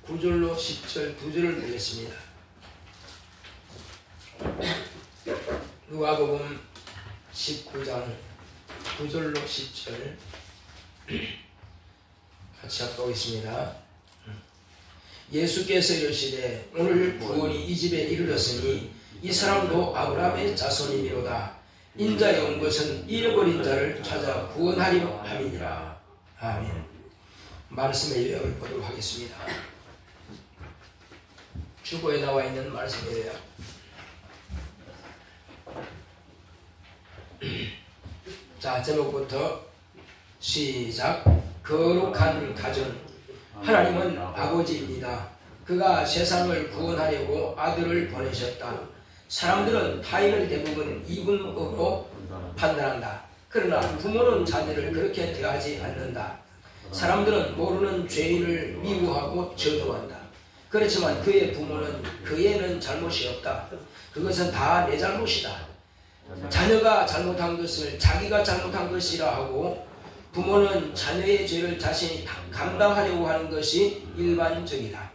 9절로 10절 두 절을 보겠습니다. 누가복음 19장 9절로 10절 같이 합독하겠습니다. 예수께서 이르시되 오늘 구원이 이 집에 이르렀으니 이 사람도 아브라함의 자손이니로다. 인자에 온 것은 잃어버린 자를 찾아 구원하려 함이니라. 아멘. 말씀의 요약을 보도록 하겠습니다. 주보에 나와 있는 말씀의 요약. 자, 제목부터 시작. 거룩한 가정. 하나님은 아버지입니다. 그가 세상을 구원하려고 아들을 보내셨다. 사람들은 타인을 대부분 이분법으로 판단한다. 그러나 부모는 자녀를 그렇게 대하지 않는다. 사람들은 모르는 죄인을 미워하고 저주한다. 그렇지만 그의 부모는 그에는 잘못이 없다. 그것은 다 내 잘못이다. 자녀가 잘못한 것을 자기가 잘못한 것이라 하고 부모는 자녀의 죄를 자신이 감당하려고 하는 것이 일반적이다.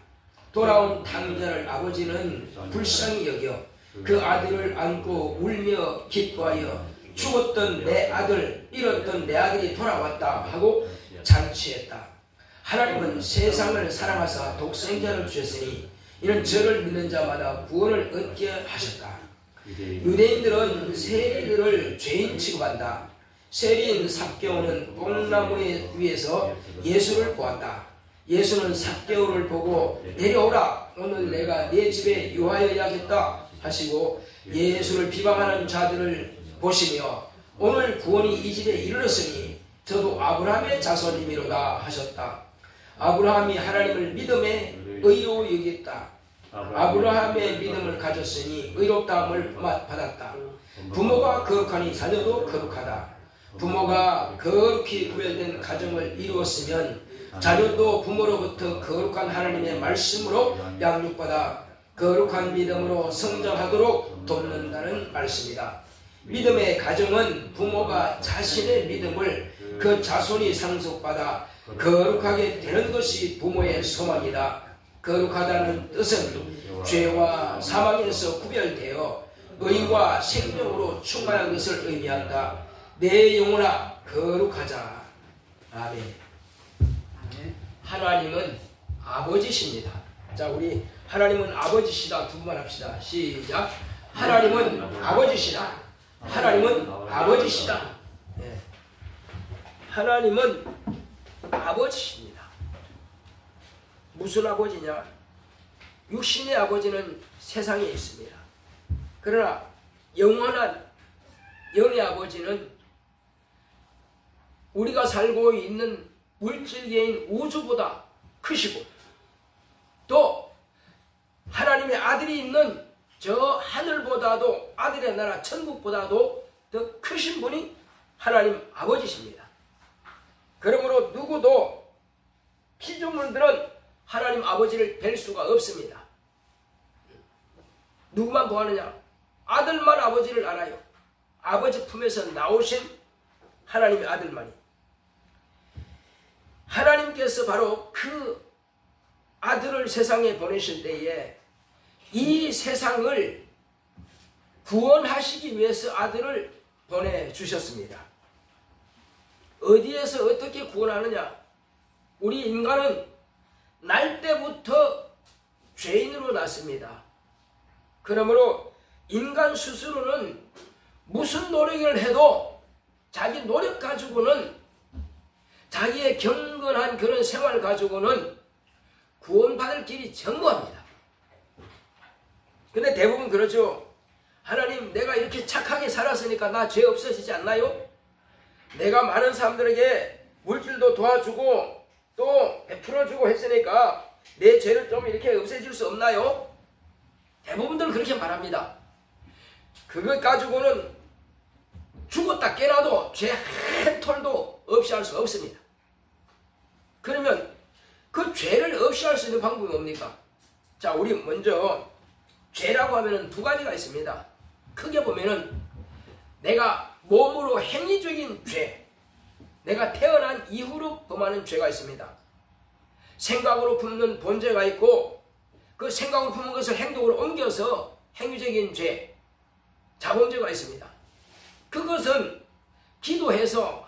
돌아온 탕자를 아버지는 불쌍히 여겨 그 아들을 안고 울며 기뻐하여 죽었던 내 아들, 잃었던 내 아들이 돌아왔다 하고 잔치했다. 하나님은 세상을 사랑하사 독생자를 주셨으니 이는 저를 믿는 자마다 구원을 얻게 하셨다. 유대인들은 세리들을 죄인 취급한다. 세리인 삭개오는 뽕나무 위에서 예수를 보았다. 예수는 삭개오를 보고 내려오라, 오늘 내가 네 집에 유하여야겠다 하시고 예수를 비방하는 자들을 보시며 오늘 구원이 이 집에 이르렀으니 저도 아브라함의 자손이미로다 하셨다. 아브라함이 하나님을 믿음에 의로 여겼다. 아브라함의 믿음을 가졌으니 의롭다함을 받았다. 부모가 거룩하니 자녀도 거룩하다. 부모가 거룩히 구별된 가정을 이루었으면 자녀도 부모로부터 거룩한 하나님의 말씀으로 양육받아 거룩한 믿음으로 성장하도록 돕는다는 말씀이다. 믿음의 가정은 부모가 자신의 믿음을 그 자손이 상속받아 거룩하게 되는 것이 부모의 소망이다. 거룩하다는 뜻은 죄와 사망에서 구별되어 의와 생명으로 충만한 것을 의미한다. 내 영혼아 거룩하자. 아멘. 하나님은 아버지십니다. 자, 우리 하나님은 아버지시다 두 번 합시다. 시작. 하나님은 아버지시다. 하나님은 아버지시다. 네. 하나님은 아버지십니다. 무슨 아버지냐? 육신의 아버지는 세상에 있습니다. 그러나 영원한 영의 아버지는 우리가 살고 있는 물질계인 우주보다 크시고 또 하나님의 아들이 있는 저 하늘보다도 아들의 나라 천국보다도 더 크신 분이 하나님 아버지십니다. 그러므로 누구도 피조물들은 하나님 아버지를 뵐 수가 없습니다. 누구만 보아느냐? 아들만 아버지를 알아요. 아버지 품에서 나오신 하나님의 아들만이. 하나님께서 바로 그 아들을 세상에 보내실 때에 이 세상을 구원하시기 위해서 아들을 보내주셨습니다. 어디에서 어떻게 구원하느냐? 우리 인간은 날 때부터 죄인으로 났습니다. 그러므로 인간 스스로는 무슨 노력을 해도 자기 노력 가지고는 자기의 경건한 그런 생활 가지고는 구원받을 길이 전무합니다. 근데 대부분 그러죠. 하나님, 내가 이렇게 착하게 살았으니까 나 죄 없어지지 않나요? 내가 많은 사람들에게 물질도 도와주고 또 베풀어주고 했으니까 내 죄를 좀 이렇게 없애줄 수 없나요? 대부분들은 그렇게 말합니다. 그것 가지고는 죽었다 깨나도 죄 한 톨도 없이 할 수 없습니다. 그러면 그 죄를 없이 할 수 있는 방법이 뭡니까? 자, 우리 먼저 죄라고 하면은 두 가지가 있습니다. 크게 보면은 내가 몸으로 행위적인 죄, 내가 태어난 이후로 범하는 죄가 있습니다. 생각으로 품는 본죄가 있고 그 생각으로 품은 것을 행동으로 옮겨서 행위적인 죄, 자범죄가 있습니다. 그것은 기도해서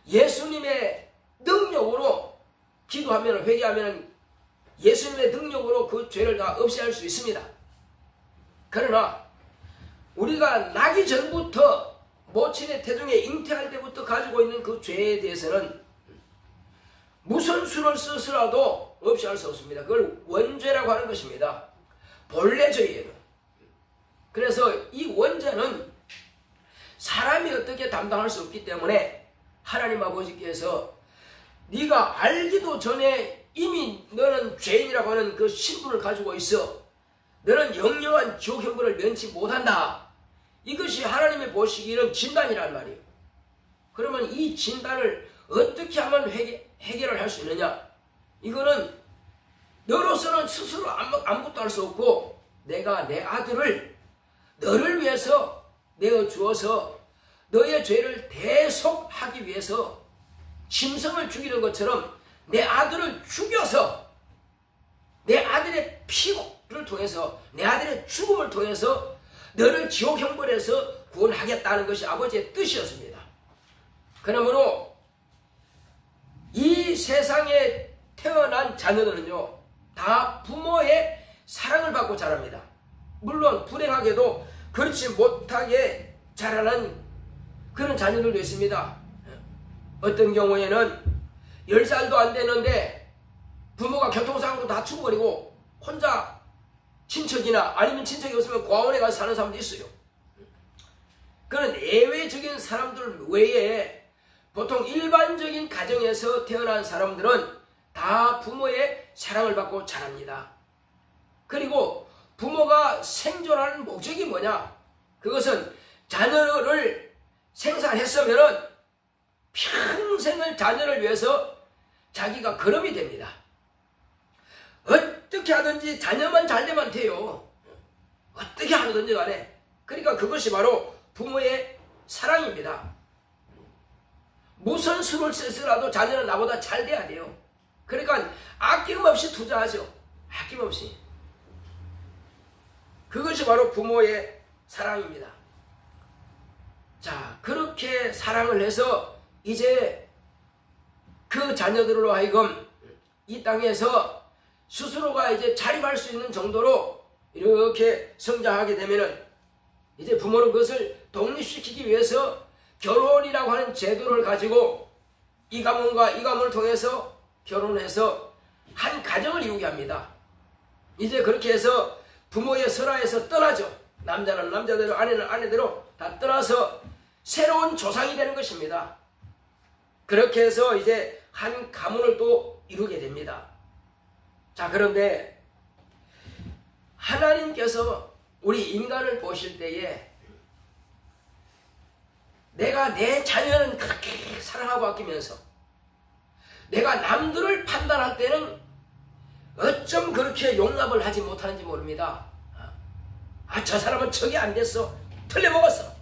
예수님의 능력으로 기도하면 회개하면 예수님의 능력으로 그 죄를 다 없애할 수 있습니다. 그러나 우리가 나기 전부터 모친의 태중에 잉태할 때부터 가지고 있는 그 죄에 대해서는 무슨 수를 써서라도 없애할 수 없습니다. 그걸 원죄라고 하는 것입니다. 본래 죄예요. 그래서 이 원죄는 사람이 어떻게 담당할 수 없기 때문에 하나님 아버지께서 네가 알기도 전에 이미 너는 죄인이라고 하는 그 신분을 가지고 있어. 너는 영영한 지옥 형벌을 면치 못한다. 이것이 하나님이 보시기에는 진단이란 말이에요. 그러면 이 진단을 어떻게 하면 해결을 할 수 있느냐? 이거는 너로서는 스스로 아무것도 할 수 없고 내가 내 아들을 너를 위해서 내어주어서 너의 죄를 대속하기 위해서 짐승을 죽이는 것처럼 내 아들을 죽여서 내 아들의 피를 통해서 내 아들의 죽음을 통해서 너를 지옥 형벌에서 구원하겠다는 것이 아버지의 뜻이었습니다. 그러므로 이 세상에 태어난 자녀들은요 다 부모의 사랑을 받고 자랍니다. 물론 불행하게도 그렇지 못하게 자라는 그런 자녀들도 있습니다. 어떤 경우에는 10살도 안 되는데 부모가 교통사고로 다 죽어버리고 혼자 친척이나 아니면 친척이 없으면 고아원에 가서 사는 사람도 있어요. 그런 예외적인 사람들 외에 보통 일반적인 가정에서 태어난 사람들은 다 부모의 사랑을 받고 자랍니다. 그리고 부모가 생존하는 목적이 뭐냐? 그것은 자녀를 생산했으면 평생을 자녀를 위해서 자기가 거름이 됩니다. 어떻게 하든지 자녀만 잘 되면 돼요. 어떻게 하든지 간에. 그러니까 그것이 바로 부모의 사랑입니다. 무슨 수를 써서라도 자녀는 나보다 잘 돼야 돼요. 그러니까 아낌없이 투자하죠. 아낌없이. 그것이 바로 부모의 사랑입니다. 자, 그렇게 사랑을 해서 이제 그 자녀들로 하여금 이 땅에서 스스로가 이제 자립할 수 있는 정도로 이렇게 성장하게 되면은 이제 부모는 그것을 독립시키기 위해서 결혼이라고 하는 제도를 가지고 이 가문과 이 가문을 통해서 결혼해서 한 가정을 이루게 합니다. 이제 그렇게 해서 부모의 설하에서 떠나죠. 남자는 남자대로 아내는 아내대로 다 떠나서 새로운 조상이 되는 것입니다. 그렇게 해서 이제 한 가문을 또 이루게 됩니다. 자, 그런데 하나님께서 우리 인간을 보실 때에 내가 내 자녀는 그렇게 사랑하고 아끼면서 내가 남들을 판단할 때는 어쩜 그렇게 용납을 하지 못하는지 모릅니다. 저 사람은 적이 안 됐어. 틀려먹었어.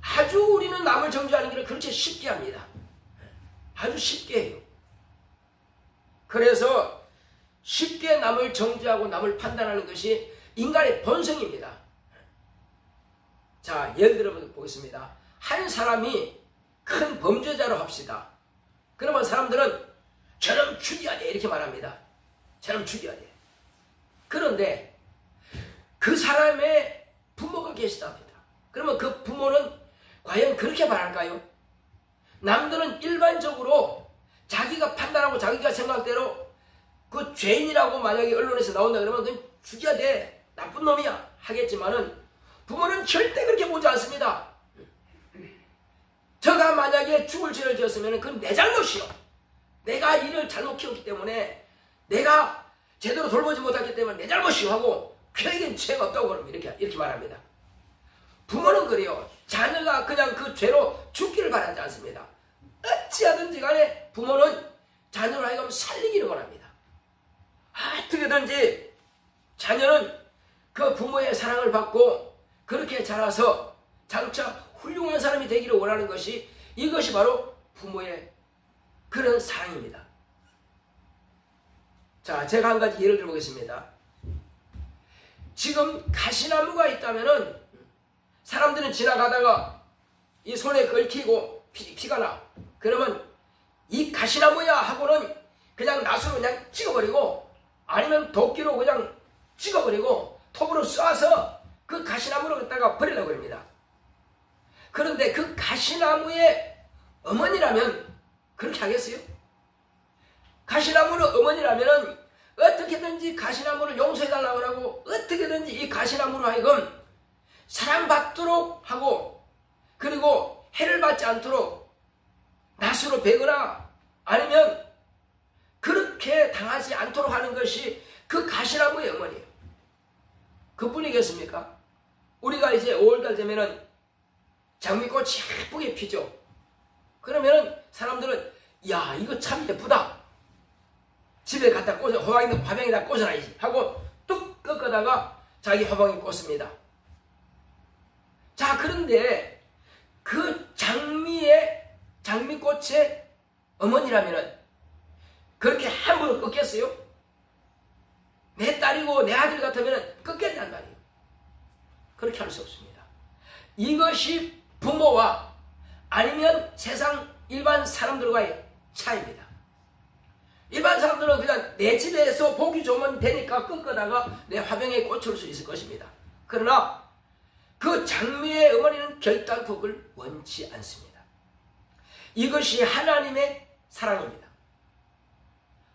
아주 우리는 남을 정죄하는 길을 그렇게 쉽게 합니다. 아주 쉽게 해요. 그래서 쉽게 남을 정죄하고 남을 판단하는 것이 인간의 본성입니다. 자, 예를 들어 보겠습니다. 한 사람이 큰 범죄자로 합시다. 그러면 사람들은 저놈 죽여야 돼 이렇게 말합니다. 저놈 죽여야 돼. 그런데 그 사람의 부모가 계시답니다. 그러면 그 부모는 과연 그렇게 말할까요? 남들은 일반적으로 자기가 판단하고 자기가 생각대로 그 죄인이라고 만약에 언론에서 나온다 그러면 그건 죽여야 돼. 나쁜 놈이야. 하겠지만은 부모는 절대 그렇게 보지 않습니다. 저가 만약에 죽을 죄를 지었으면 그건 내 잘못이요. 내가 이를 잘못 키웠기 때문에 내가 제대로 돌보지 못했기 때문에 내 잘못이요 하고 그에겐 죄가 없다고 그러면 이렇게 말합니다. 부모는 그래요. 자녀가 그냥 그 죄로 죽기를 바라지 않습니다. 어찌하든지 간에 부모는 자녀를 하여금 살리기를 원합니다. 어떻게든지 자녀는 그 부모의 사랑을 받고 그렇게 자라서 장차 훌륭한 사람이 되기를 원하는 것이 이것이 바로 부모의 그런 사랑입니다. 자, 제가 한 가지 예를 들어보겠습니다. 지금 가시나무가 있다면은 사람들은 지나가다가 이 손에 걸히고 피가 나. 그러면 이 가시나무야 하고는 그냥 낫으로 그냥 찍어버리고 아니면 도끼로 그냥 찍어버리고 톱으로 쏴서 그 가시나무를 갖다가 버리려고 합니다. 그런데 그 가시나무의 어머니라면 그렇게 하겠어요? 가시나무의 어머니라면 어떻게든지 가시나무를 용서해달라고 하고 어떻게든지 이 가시나무로 하여금 사랑받도록 하고 그리고 해를 받지 않도록 낫으로 베거나 아니면 그렇게 당하지 않도록 하는 것이 그 가시나무의 어머니예요. 그뿐이겠습니까? 우리가 이제 5월달 되면은 장미꽃이 예쁘게 피죠. 그러면은 사람들은 야 이거 참 예쁘다. 집에 갖다 꽂아 화병에다 꽂아놔야지 하고 뚝 꺾어다가 자기 화병에 꽂습니다. 자 그런데 그 장미꽃의 어머니라면은 그렇게 함부로 꺾겠어요? 내 딸이고 내 아들 같으면 꺾겠단 말이에요. 그렇게 할 수 없습니다. 이것이 부모와 아니면 세상 일반 사람들과의 차이입니다. 일반 사람들은 그냥 내 집에서 보기 좋으면 되니까 꺾어다가 내 화병에 꽂힐 수 있을 것입니다. 그러나 그 장미의 어머니는 결단코 그걸 원치 않습니다. 이것이 하나님의 사랑입니다.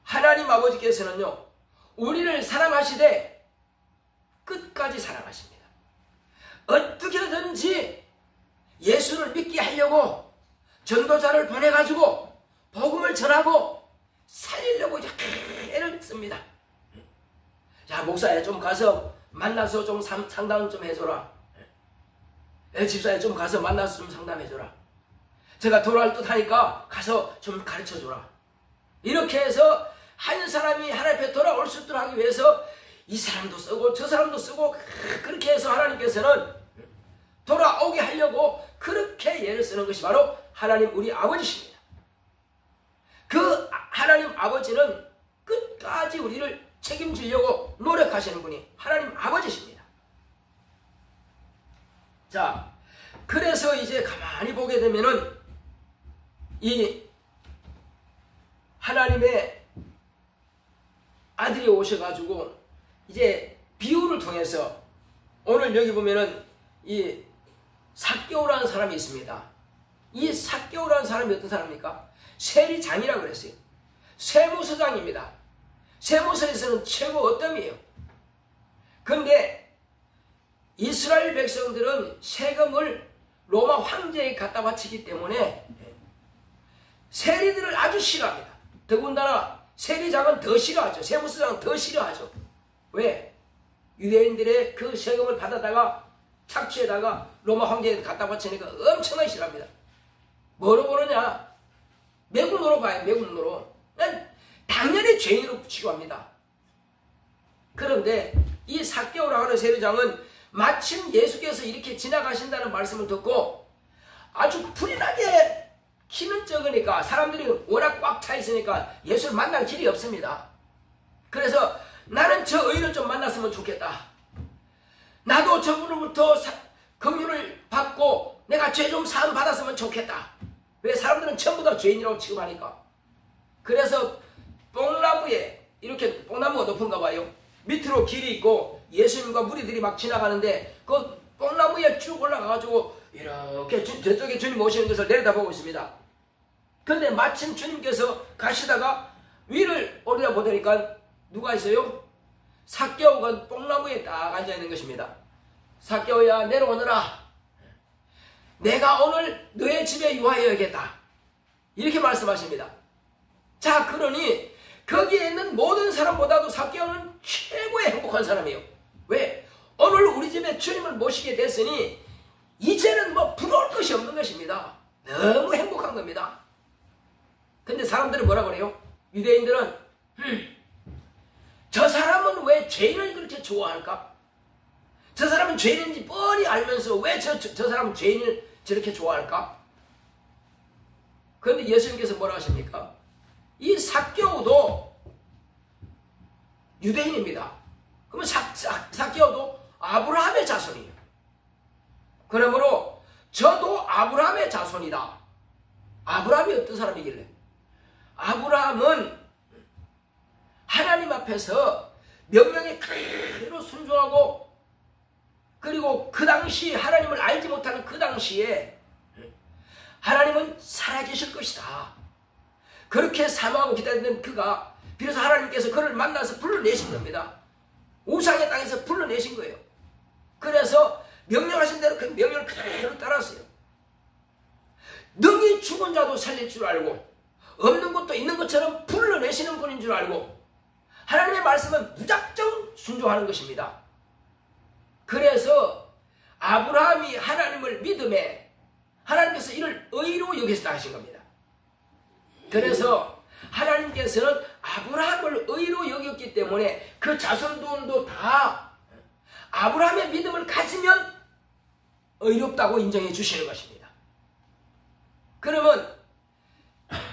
하나님 아버지께서는요 우리를 사랑하시되 끝까지 사랑하십니다. 어떻게든지 예수를 믿게 하려고 전도자를 보내가지고 복음을 전하고 살리려고 애를 씁니다. 자 목사야 좀 가서 만나서 좀 상담 좀 해줘라. 집사야 좀 가서 만나서 좀 상담해줘라. 제가 돌아올 듯 하니까 가서 좀 가르쳐줘라. 이렇게 해서 한 사람이 하나님 앞에 돌아올 수 있도록 하기 위해서 이 사람도 쓰고 저 사람도 쓰고 그렇게 해서 하나님께서는 돌아오게 하려고 그렇게 애를 쓰는 것이 바로 하나님 우리 아버지십니다. 그 하나님 아버지는 끝까지 우리를 책임지려고 노력하시는 분이 하나님 아버지십니다. 자, 그래서 이제 가만히 보게 되면은 이 하나님의 아들이 오셔가지고 이제 비유를 통해서 오늘 여기 보면은 이 삭개오라는 사람이 있습니다. 이 삭개오라는 사람이 어떤 사람입니까? 세리장이라고 그랬어요. 세무서장입니다. 세무서에서는 최고 어뜸이에요. 그런데 이스라엘 백성들은 세금을 로마 황제에 갖다 바치기 때문에 세리들을 아주 싫어합니다. 더군다나 세리장은 더 싫어하죠. 세무서장은 더 싫어하죠. 왜? 유대인들의 그 세금을 받아다가 착취에다가 로마 황제에 갖다 바치니까 엄청나게 싫어합니다. 뭐로 보느냐? 매국노로 봐요. 매국노로. 당연히 죄인으로 취급합니다. 그런데 이 삭개오라고 하는 세리장은 마침 예수께서 이렇게 지나가신다는 말씀을 듣고 아주 불이 나게 키는 적으니까 사람들이 워낙 꽉 차 있으니까 예수를 만날 길이 없습니다. 그래서 나는 저 의인을 좀 만났으면 좋겠다. 나도 저분으로부터 긍휼을 받고 내가 죄 좀 사함 받았으면 좋겠다. 왜? 사람들은 전부 다 죄인이라고 취급하니까. 그래서 뽕나무에 이렇게 뽕나무가 높은가 봐요. 밑으로 길이 있고 예수님과 무리들이 막 지나가는데 그 뽕나무에 쭉 올라가가지고 이렇게 저쪽에 주님 오시는 것을 내려다보고 있습니다. 그런데 마침 주님께서 가시다가 위를 올려보니까 누가 있어요? 삭개오가 뽕나무에 딱 앉아있는 것입니다. 삭개오야 내려오너라. 내가 오늘 너의 집에 유하여야겠다. 이렇게 말씀하십니다. 자 그러니 거기에 있는 모든 사람보다도 삭개오는 최고의 행복한 사람이에요. 왜? 오늘 우리 집에 주님을 모시게 됐으니 이제는 뭐 부러울 것이 없는 것입니다. 너무 행복한 겁니다. 근데 사람들은 뭐라 그래요? 유대인들은 저 사람은 왜 죄인을 그렇게 좋아할까? 저 사람은 죄인인지 뻔히 알면서 왜 저 사람은 죄인을 저렇게 좋아할까? 그런데 예수님께서 뭐라 하십니까? 이 삭개오도 유대인입니다. 그러면 삭개오도 아브라함의 자손이에요. 그러므로 저도 아브라함의 자손이다. 아브라함이 어떤 사람이길래? 아브라함은 하나님 앞에서 명령에 그대로 순종하고, 그리고 그 당시 하나님을 알지 못하는 그 당시에 하나님은 살아계실 것이다. 그렇게 사모하고 기다리는 그가 비로소 하나님께서 그를 만나서 불러내신 겁니다. 우상의 땅에서 불러내신 거예요. 그래서 명령하신 대로 그 명령을 그대로 따랐어요. 능히 죽은 자도 살릴 줄 알고 없는 것도 있는 것처럼 불러내시는 분인 줄 알고 하나님의 말씀은 무작정 순종하는 것입니다. 그래서 아브라함이 하나님을 믿음에 하나님께서 이를 의로 여기시다 하신 겁니다. 그래서 하나님께서는 아브라함을 의로 여겼기 때문에 그 자손들도 다 아브라함의 믿음을 가지면 의롭다고 인정해 주시는 것입니다. 그러면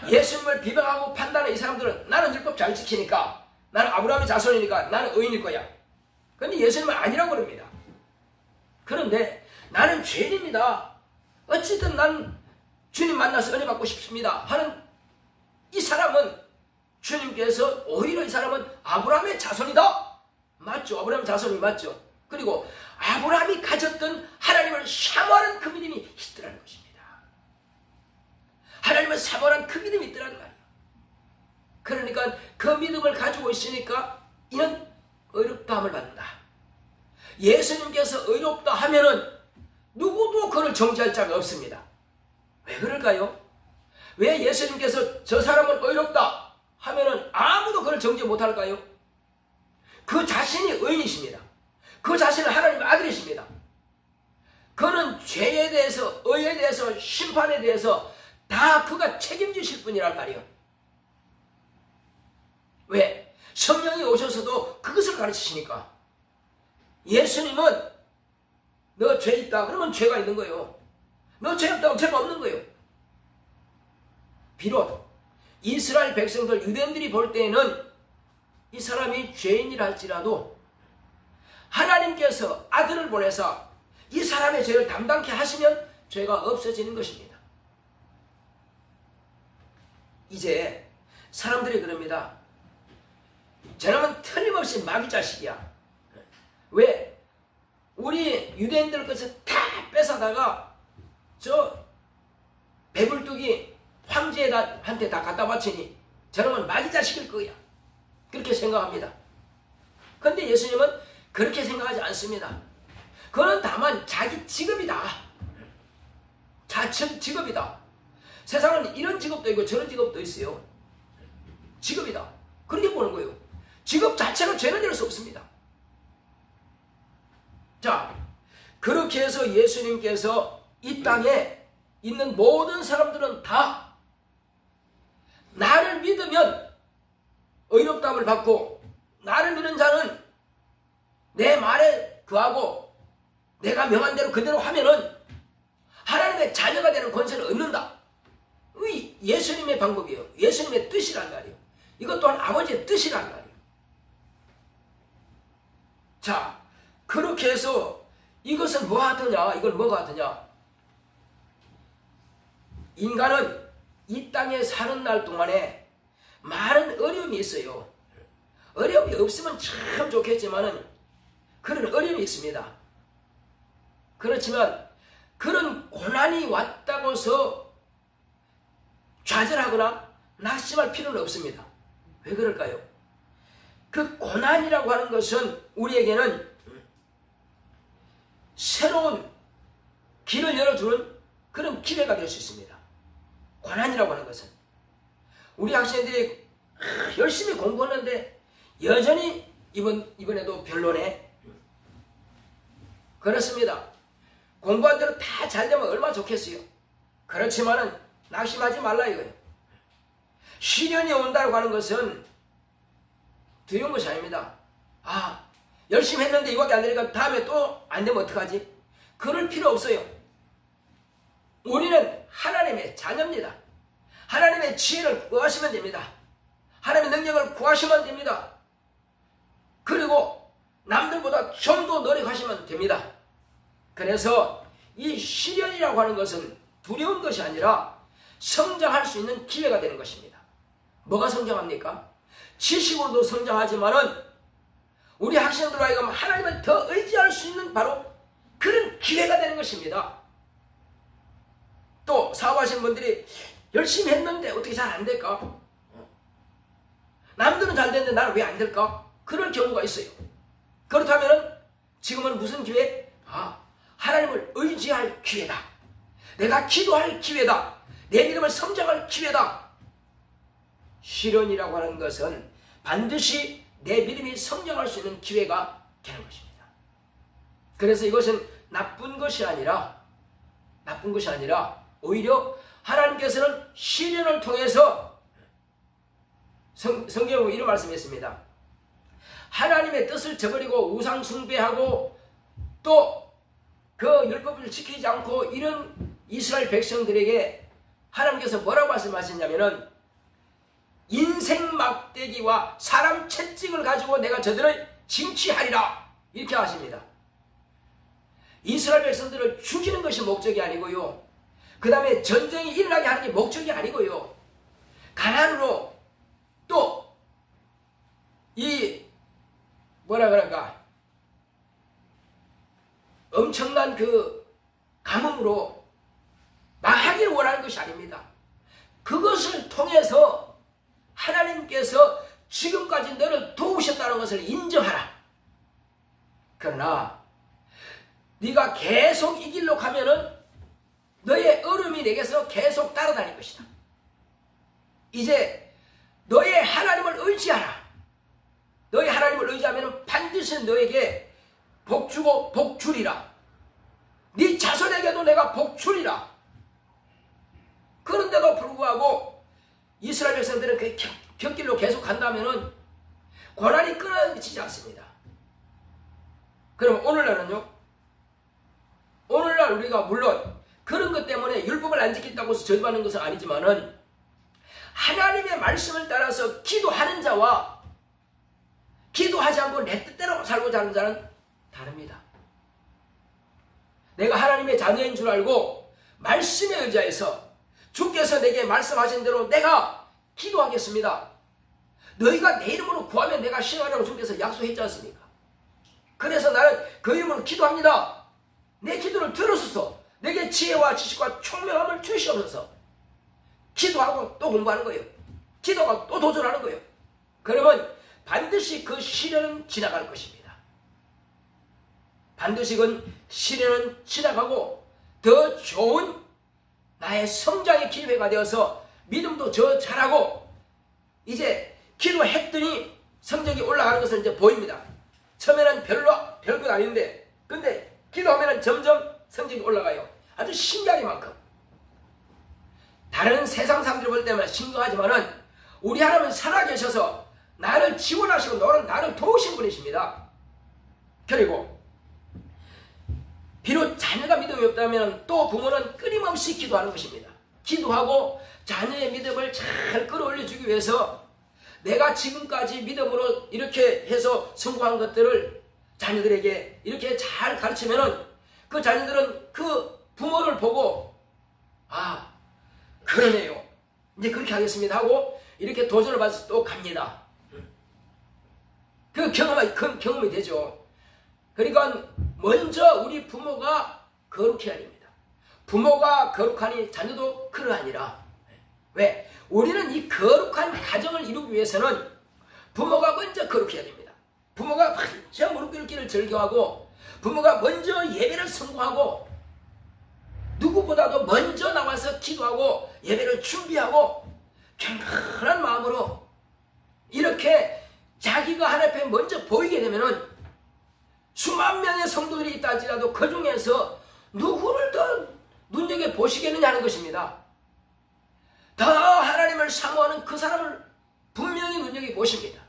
예수님을 비방하고 판단하는 이 사람들은 나는 율법 잘 지키니까, 나는 아브라함의 자손이니까 나는 의인일 거야. 그런데 예수님은 아니라고 그럽니다. 그런데 나는 죄인입니다. 어찌든 난 주님 만나서 은혜 받고 싶습니다 하는 이 사람은 주님께서 오히려 이 사람은 아브라함의 자손이다. 맞죠? 아브라함의 자손이 맞죠? 그리고 아브라함이 가졌던 하나님을 사모하는 그 믿음이 있더라는 것입니다. 하나님을 사모하는 그 믿음이 있더란 말이에요. 그러니까 그 믿음을 가지고 있으니까 이는 의롭다함을 받는다. 예수님께서 의롭다 하면은 누구도 그를 정죄할 자가 없습니다. 왜 그럴까요? 왜 예수님께서 저 사람은 의롭다 하면은 아무도 그를 정죄 못할까요? 그 자신이 의인이십니다. 그 자신은 하나님의 아들이십니다. 그는 죄에 대해서, 의에 대해서, 심판에 대해서 다 그가 책임지실 분이란 말이에요. 왜? 성령이 오셔서도 그것을 가르치시니까. 예수님은 너 죄 있다 그러면 죄가 있는 거예요. 너 죄 없다고 죄가 없는 거예요. 비록 이스라엘 백성들, 유대인들이 볼 때에는 이 사람이 죄인이라 할지라도 하나님께서 아들을 보내서 이 사람의 죄를 담당케 하시면 죄가 없어지는 것입니다. 이제 사람들이 그럽니다. 저놈은 틀림없이 마귀 자식이야. 왜? 우리 유대인들 것을 다 뺏어다가 저 배불뚝이 황제한테 다 갖다 바치니 저놈은 마귀 자식일 거야. 그렇게 생각합니다. 그런데 예수님은 그렇게 생각하지 않습니다. 그는 다만 자기 직업이다. 자칭 직업이다. 세상은 이런 직업도 있고 저런 직업도 있어요. 직업이다. 그렇게 보는 거예요. 직업 자체가 죄는 될 수 없습니다. 자, 그렇게 해서 예수님께서 이 땅에 있는 모든 사람들은 다 나를 믿으면 의롭다함을 받고, 나를 믿는 자는 내 말에 그하고 내가 명한 대로 그대로 하면은 하나님의 자녀가 되는 권세를 얻는다. 예수님의 방법이에요. 예수님의 뜻이란 말이에요. 이것 또한 아버지의 뜻이란 말이에요. 자, 그렇게 해서 이것은 뭐 하더냐? 이걸 뭐가 하더냐? 인간은 이 땅에 사는 날 동안에 많은 어려움이 있어요. 어려움이 없으면 참 좋겠지만은 그런 어려움이 있습니다. 그렇지만 그런 고난이 왔다고 해서 좌절하거나 낙심할 필요는 없습니다. 왜 그럴까요? 그 고난이라고 하는 것은 우리에게는 새로운 길을 열어주는 그런 기회가 될 수 있습니다. 고난이라고 하는 것은 우리 학생들이 열심히 공부하는데 여전히 이번에도 별로네. 그렇습니다. 공부한 대로 다 잘되면 얼마나 좋겠어요. 그렇지만은 낙심하지 말라 이거예요. 시련이 온다고 하는 것은 두려운 것이 아닙니다. 열심히 했는데 이밖에 안 되니까 다음에 또 안 되면 어떡하지? 그럴 필요 없어요. 우리는 하나님의 자녀입니다. 하나님의 지혜를 구하시면 됩니다. 하나님의 능력을 구하시면 됩니다. 여러분과 좀 더 노력하시면 됩니다. 그래서 이 시련이라고 하는 것은 두려운 것이 아니라 성장할 수 있는 기회가 되는 것입니다. 뭐가 성장합니까? 지식으로도 성장하지만은 우리 학생들 하여금 하나님을 더 의지할 수 있는 바로 그런 기회가 되는 것입니다. 또 사업하시는 분들이 열심히 했는데 어떻게 잘 안 될까? 남들은 잘 됐는데 나는 왜 안 될까? 그럴 경우가 있어요. 그렇다면 지금은 무슨 기회? 하나님을 의지할 기회다. 내가 기도할 기회다. 내 믿음을 성장할 기회다. 시련이라고 하는 것은 반드시 내 믿음이 성장할 수 있는 기회가 되는 것입니다. 그래서 이것은 나쁜 것이 아니라 오히려 하나님께서는 시련을 통해서 성경으로 이런 말씀했습니다. 하나님의 뜻을 저버리고 우상 숭배하고 또 그 율법을 지키지 않고 이런 이스라엘 백성들에게 하나님께서 뭐라고 말씀하셨냐면은 인생 막대기와 사람 채찍을 가지고 내가 저들을 징치하리라 이렇게 하십니다. 이스라엘 백성들을 죽이는 것이 목적이 아니고요. 그 다음에 전쟁이 일어나게 하는 게 목적이 아니고요. 가난으로 또 이 뭐라 그럴까 엄청난 그 가뭄으로 망하기를 원하는 것이 아닙니다. 그것을 통해서 하나님께서 지금까지 너를 도우셨다는 것을 인정하라. 그러나 네가 계속 이 길로 가면은 너의 얼음이 내게서 계속 따라다닐 것이다. 이제 너의 하나님을 의지하라. 너의 하나님을 의지하면 반드시 너에게 복 주고 복 주리라. 네 자손에게도 내가 복 주리라. 그런데도 불구하고 이스라엘 백성들은 그 곁길로 계속 간다면은 고난이 끊어지지 않습니다. 그럼 오늘날은요? 오늘날 우리가 물론 그런 것 때문에 율법을 안 지킨다고 해서 저주받는 것은 아니지만은 하나님의 말씀을 따라서 기도하는 자와 기도하지 않고 내 뜻대로 살고자 하는 자는 다릅니다. 내가 하나님의 자녀인 줄 알고 말씀에 의지해서 주께서 내게 말씀하신 대로 내가 기도하겠습니다. 너희가 내 이름으로 구하면 내가 시행하라고 주께서 약속했지 않습니까? 그래서 나는 그 이름으로 기도합니다. 내 기도를 들으소서. 내게 지혜와 지식과 총명함을 주시옵소서. 기도하고 또 공부하는 거예요. 기도하고 또 도전하는 거예요. 그러면 반드시 그 시련은 지나갈 것입니다. 반드시 그 시련은 지나가고 더 좋은 나의 성장의 기회가 되어서 믿음도 더 잘하고 이제 기도했더니 성적이 올라가는 것을 이제 보입니다. 처음에는 별것 아닌데 근데 기도하면 점점 성적이 올라가요. 아주 신기하기만큼. 다른 세상 사람들이 볼 때만 신기하지만은 우리 하나님은 살아계셔서 나를 지원하시고 나를 도우신 분이십니다. 그리고 비록 자녀가 믿음이 없다면 또 부모는 끊임없이 기도하는 것입니다. 기도하고 자녀의 믿음을 잘 끌어올려주기 위해서 내가 지금까지 믿음으로 이렇게 해서 성공한 것들을 자녀들에게 이렇게 잘 가르치면은 그 자녀들은 그 부모를 보고 그러네요. 이제 그렇게 하겠습니다 하고 이렇게 도전을 받아서 또 갑니다. 그 경험이 되죠. 그러니까 먼저 우리 부모가 거룩해야 됩니다. 부모가 거룩하니 자녀도 그러하니라. 왜? 우리는 이 거룩한 가정을 이루기 위해서는 부모가 먼저 거룩해야 됩니다. 부모가 먼저 무릎 꿇기를 즐겨하고 부모가 먼저 예배를 성공하고 누구보다도 먼저 나와서 기도하고 예배를 준비하고 경건한 마음으로 이렇게 자기가 하나님 앞에 먼저 보이게 되면은 수만 명의 성도들이 있다 할지라도 그 중에서 누구를 더 눈여겨보시겠느냐 하는 것입니다. 더 하나님을 사모하는 그 사람을 분명히 눈여겨보십니다.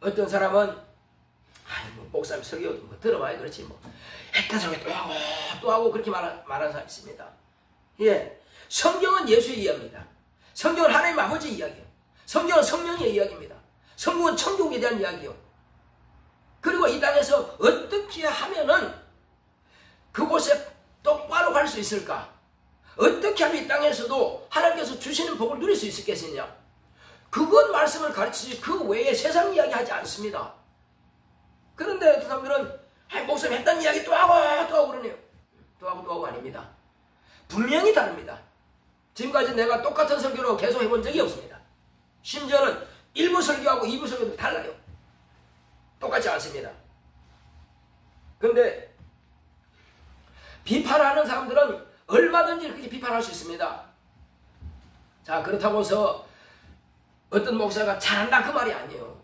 어떤 사람은 목사님 설교 뭐 들어봐야 그렇지 했다 저게 또 하고 그렇게 말하는 사람이 있습니다. 예, 성경은 예수의 이야기입니다. 성경은 하나님 아버지의 이야기예요. 성경은 성령의 이야기입니다. 성경은 천국에 대한 이야기예요. 그리고 이 땅에서 어떻게 하면은 그곳에 똑바로 갈 수 있을까? 어떻게 하면 이 땅에서도 하나님께서 주시는 복을 누릴 수 있겠느냐? 그것 말씀을 가르치지 그 외에 세상 이야기 하지 않습니다. 그런데 어떤 사람들은 목사님 했던 이야기 또 하고 그러네요. 또 하고 아닙니다. 분명히 다릅니다. 지금까지 내가 똑같은 설교로 계속 해본 적이 없습니다. 심지어는 1부 설교하고 2부 설교도 달라요. 똑같지 않습니다. 그런데 비판하는 사람들은 얼마든지 그렇게 비판할 수 있습니다. 자, 그렇다고 해서 어떤 목사가 잘한다 그 말이 아니에요.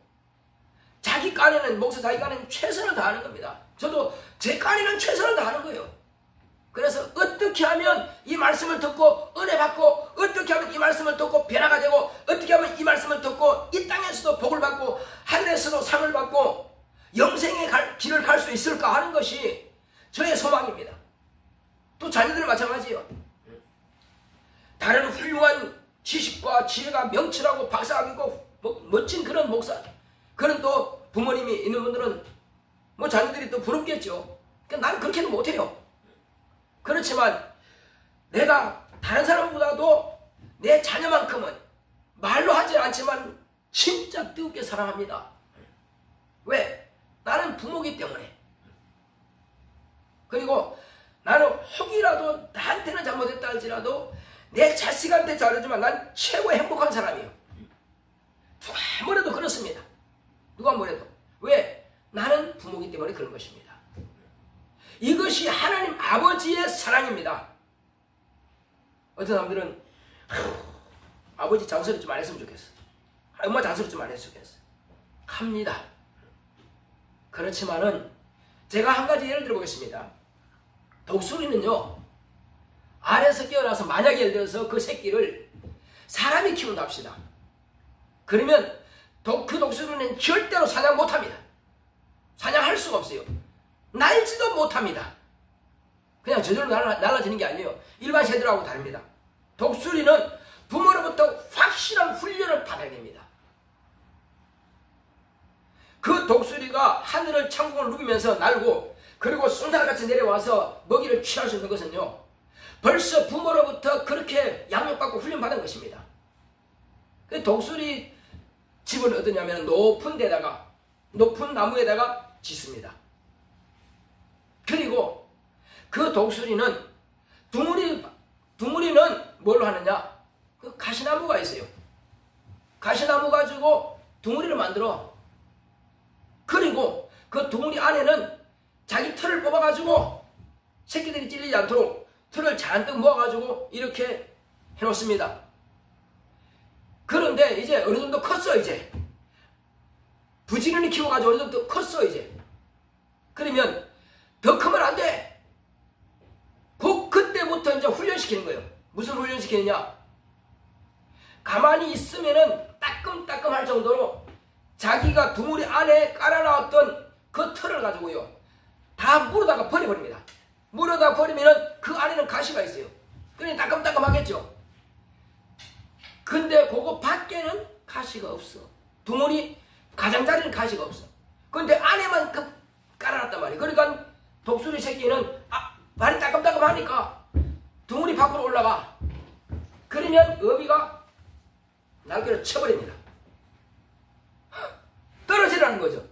자기 깐에는 목사 자기 깐에는 최선을 다하는 겁니다. 저도 제 깐에는 최선을 다하는 거예요. 그래서 어떻게 하면 이 말씀을 듣고 은혜 받고, 어떻게 하면 이 말씀을 듣고 변화가 되고, 어떻게 하면 이 말씀을 듣고 이 땅에서도 복을 받고 하늘에서도 상을 받고 영생의 길을 갈 수 있을까 하는 것이 저의 소망입니다. 또 자녀들은 마찬가지예요. 다른 훌륭한 지식과 지혜가 명철하고 박사가 있고 멋진 그런 목사, 그런 또 부모님이 있는 분들은 뭐 자녀들이 또 부럽겠죠. 그러니까 나는 그렇게는 못해요. 그렇지만 내가 다른 사람보다도 내 자녀만큼은 말로 하지 않지만 진짜 뜨겁게 사랑합니다. 왜? 나는 부모기 때문에. 그리고 나는 혹이라도 나한테는 잘못했다 할지라도 내 자식한테 잘해주면 난 최고 행복한 사람이에요. 누가 뭐래도 그렇습니다. 누가 뭐래도. 왜? 나는 부모기 때문에 그런 것입니다. 이것이 하나님 아버지의 사랑입니다. 어떤 사람들은 아버지 잔소리 좀 안 했으면 좋겠어. 엄마 잔소리 좀 안 했으면 좋겠어. 합니다. 그렇지만은 제가 한 가지 예를 들어보겠습니다. 독수리는요, 알에서 깨어나서 만약에 예를 들어서 그 새끼를 사람이 키운다 합시다. 그러면 그 독수리는 절대로 사냥 못합니다. 사냥할 수가 없어요. 날지도 못합니다. 그냥 저절로 날아지는 게 아니에요. 일반 새들하고 다릅니다. 독수리는 부모로부터 확실한 훈련을 받아야 됩니다. 그 독수리가 하늘을 창공을 누비면서 날고 그리고 쏜살같이 내려와서 먹이를 취할 수 있는 것은요, 벌써 부모로부터 그렇게 양육받고 훈련받은 것입니다. 그 독수리 집은 어떠냐면 높은 나무에다가 짓습니다. 그리고 그 독수리는 둥우리는 뭘로 하느냐? 그 가시나무가 있어요. 가시나무 가지고 둥우리를 만들어. 그리고 그 둥우리 안에는 자기 털을 뽑아가지고 새끼들이 찔리지 않도록 털을 잔뜩 모아가지고 이렇게 해놓습니다. 그런데 이제 어느 정도 컸어. 이제 부지런히 키워가지고 어느 정도 컸어. 이제 그러면 더 크면 안 돼. 그때부터 이제 훈련시키는 거예요. 무슨 훈련시키느냐? 가만히 있으면은 따끔따끔할 정도로 자기가 둥우리 안에 깔아놨던 그 털을 가지고요, 다 물어다가 버려버립니다. 물어다가 버리면은 그 안에는 가시가 있어요. 그러니 따끔따끔하겠죠. 근데 그거 밖에는 가시가 없어. 둥우리 가장자리는 가시가 없어. 근데 안에만 깔아놨단 말이에요. 그러니까 독수리 새끼는 발이 따끔따끔하니까 둥우리 밖으로 올라가. 그러면 어미가 날개를 쳐버립니다. 떨어지라는 거죠.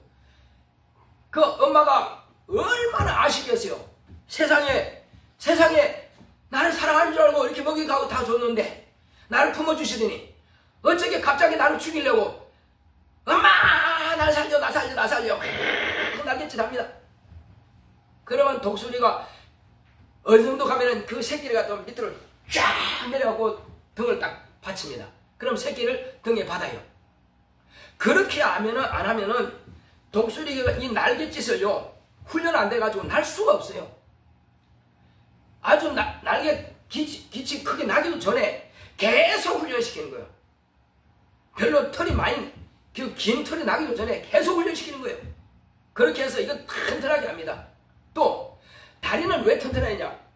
그 엄마가 얼마나 아시겠어요. 세상에 나를 사랑하는 줄 알고 이렇게 먹이가고 다 줬는데 나를 품어주시더니 어쩌게 갑자기 나를 죽이려고 엄마 나 살려 날갯짓 합니다. 그러면 독수리가 어느 정도 가면은 그 새끼를 갖다 밑으로 쫙 내려가고 등을 딱 받칩니다. 그럼 새끼를 등에 받아요. 그렇게 안 하면은 독수리가 이 날갯짓을요, 훈련 안 돼가지고 날 수가 없어요. 아주 날개 기치 크게 나기도 전에 계속 훈련시키는 거예요. 별로 털이 많이, 긴 털이 나기도 전에 계속 훈련시키는 거예요. 그렇게 해서 이거 튼튼하게 합니다. 또 다리는 왜 튼튼하냐?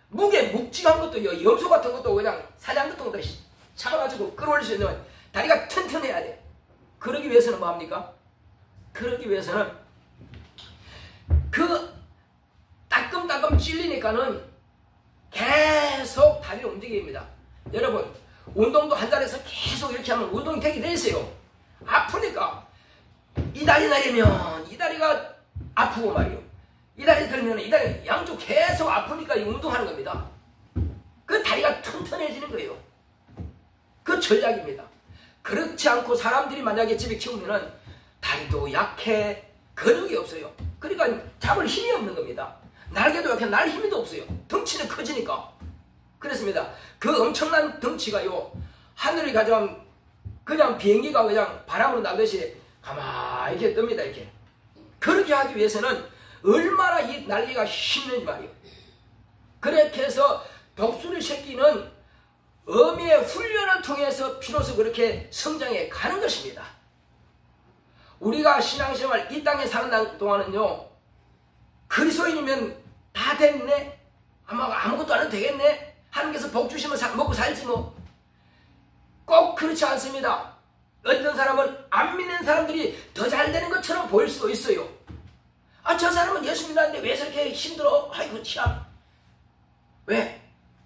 묵직한 것도 염소 같은 것도 그냥 사냥 같은 것도 잡아가지고 끌어올릴 수 있는 다리가 튼튼해야 돼. 그러기 위해서는 뭐합니까? 그러기 위해서는 따끔따끔 찔리니까는 계속 다리를 움직입니다. 여러분, 운동도 한 달에서 계속 이렇게 하면 운동이 되게 돼 있어요. 아프니까 이 다리 내리면 이 다리가 아프고 말이요. 이 다리 들면 이 다리 양쪽 계속 아프니까 이 운동하는 겁니다. 그 다리가 튼튼해지는 거예요. 그 전략입니다. 그렇지 않고 사람들이 만약에 집에 키우면은 다리도 약해, 근육이 없어요. 그러니까 잡을 힘이 없는 겁니다. 날개도 약해, 날 힘이 없어요. 덩치는 커지니까. 그렇습니다. 그 엄청난 덩치가요, 하늘이 가져간 그냥 비행기가 그냥 바람으로 나듯이 가만히 이렇게 뜹니다. 이렇게. 그렇게 하기 위해서는 얼마나 이 날개가 힘든지 말이에요. 그렇게 해서 독수리 새끼는 어미의 훈련을 통해서 비로소 그렇게 성장해 가는 것입니다. 우리가 신앙생활 이 땅에 사는 동안은요, 그리스도인이면 다 됐네, 아무것도 안 해도 되겠네, 하나님께서 복 주시면 먹고 살지 뭐. 꼭 그렇지 않습니다. 어떤 사람은 안 믿는 사람들이 더 잘 되는 것처럼 보일 수도 있어요. 아, 저 사람은 예수 믿는데 왜 저렇게 힘들어? 아이고 참. 왜?